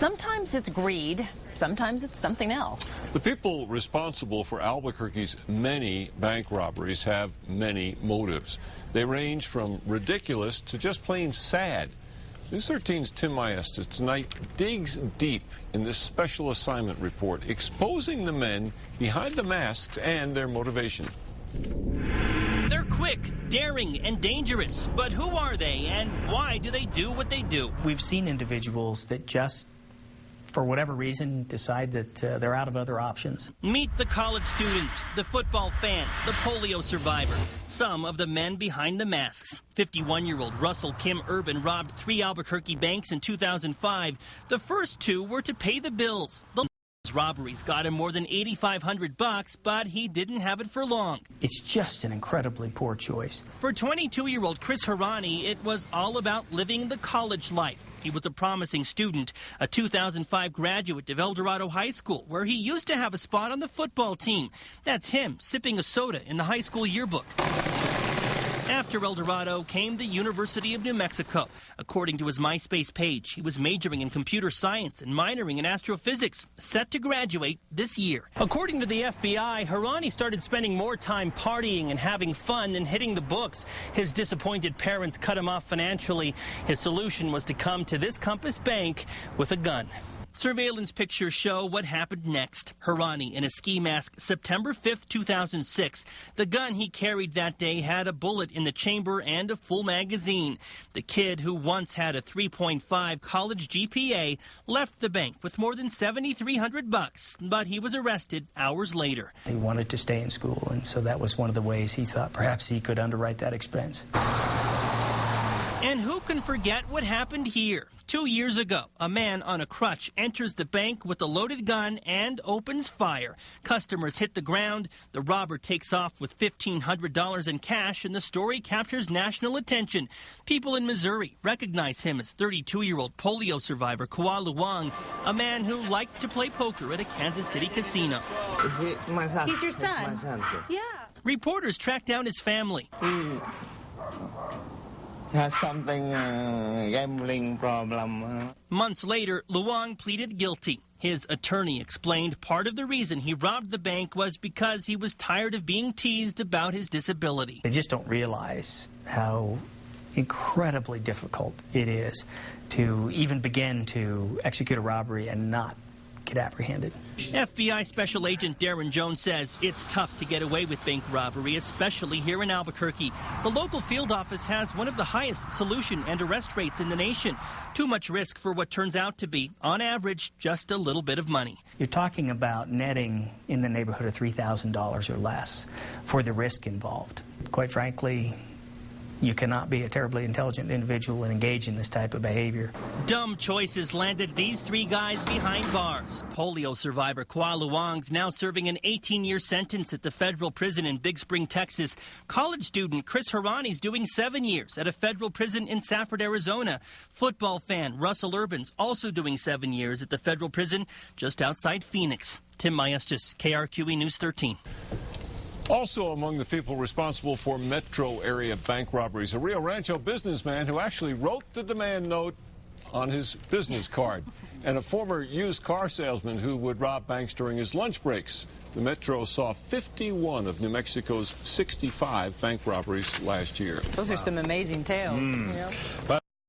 Sometimes it's greed, sometimes it's something else. The people responsible for Albuquerque's many bank robberies have many motives. They range from ridiculous to just plain sad. News 13's Tim Maestas tonight digs deep in this special assignment report, exposing the men behind the masks and their motivation. They're quick, daring, and dangerous. But who are they, and why do they do what they do? We've seen individuals that just, for whatever reason, decide that they're out of other options. Meet the college student, the football fan, the polio survivor, some of the men behind the masks. 51-year-old Russell Kim Urban robbed 3 Albuquerque banks in 2005. The first 2 were to pay the bills. The robberies got him more than $8,500, but he didn't have it for long. It's just an incredibly poor choice. For 22-year-old Chris Harani, it was all about living the college life. He was a promising student, a 2005 graduate of El Dorado High School, where he used to have a spot on the football team. That's him sipping a soda in the high school yearbook. After El Dorado came the University of New Mexico. According to his MySpace page, he was majoring in computer science and minoring in astrophysics, set to graduate this year. According to the FBI, Harani started spending more time partying and having fun than hitting the books. His disappointed parents cut him off financially. His solution was to come to this Compass Bank with a gun. Surveillance pictures show what happened next. Harani in a ski mask, September 5th, 2006. The gun he carried that day had a bullet in the chamber and a full magazine. The kid, who once had a 3.5 college GPA, left the bank with more than $7,300, but he was arrested hours later. He wanted to stay in school, and so that was one of the ways he thought perhaps he could underwrite that expense. And who can forget what happened here? 2 years ago, a man on a crutch enters the bank with a loaded gun and opens fire. Customers hit the ground. The robber takes off with $1,500 in cash, and the story captures national attention. People in Missouri recognize him as 32-year-old polio survivor Kua Luang, a man who liked to play poker at a Kansas City casino. My son. He's your son? My son. Yeah. Reporters track down his family. Has something gambling problem. Months later, Luang pleaded guilty. His attorney explained part of the reason he robbed the bank was because he was tired of being teased about his disability. They just don't realize how incredibly difficult it is to even begin to execute a robbery and not get apprehended. FBI Special Agent Darren Jones says it's tough to get away with bank robbery, especially here in Albuquerque. The local field office has one of the highest solution and arrest rates in the nation. Too much risk for what turns out to be, on average, just a little bit of money. You're talking about netting in the neighborhood of $3,000 or less for the risk involved. Quite frankly, you cannot be a terribly intelligent individual and engage in this type of behavior. Dumb choices landed these 3 guys behind bars. Polio survivor Kua Luang's now serving an 18-year sentence at the federal prison in Big Spring, Texas. College student Chris Harani's doing 7 years at a federal prison in Safford, Arizona. Football fan Russell Urban's also doing 7 years at the federal prison just outside Phoenix. Tim Maestas, KRQE News 13. Also among the people responsible for metro area bank robberies, a Rio Rancho businessman who actually wrote the demand note on his business card, and a former used car salesman who would rob banks during his lunch breaks. The Metro saw 51 of New Mexico's 65 bank robberies last year. Those are some amazing tales. You know?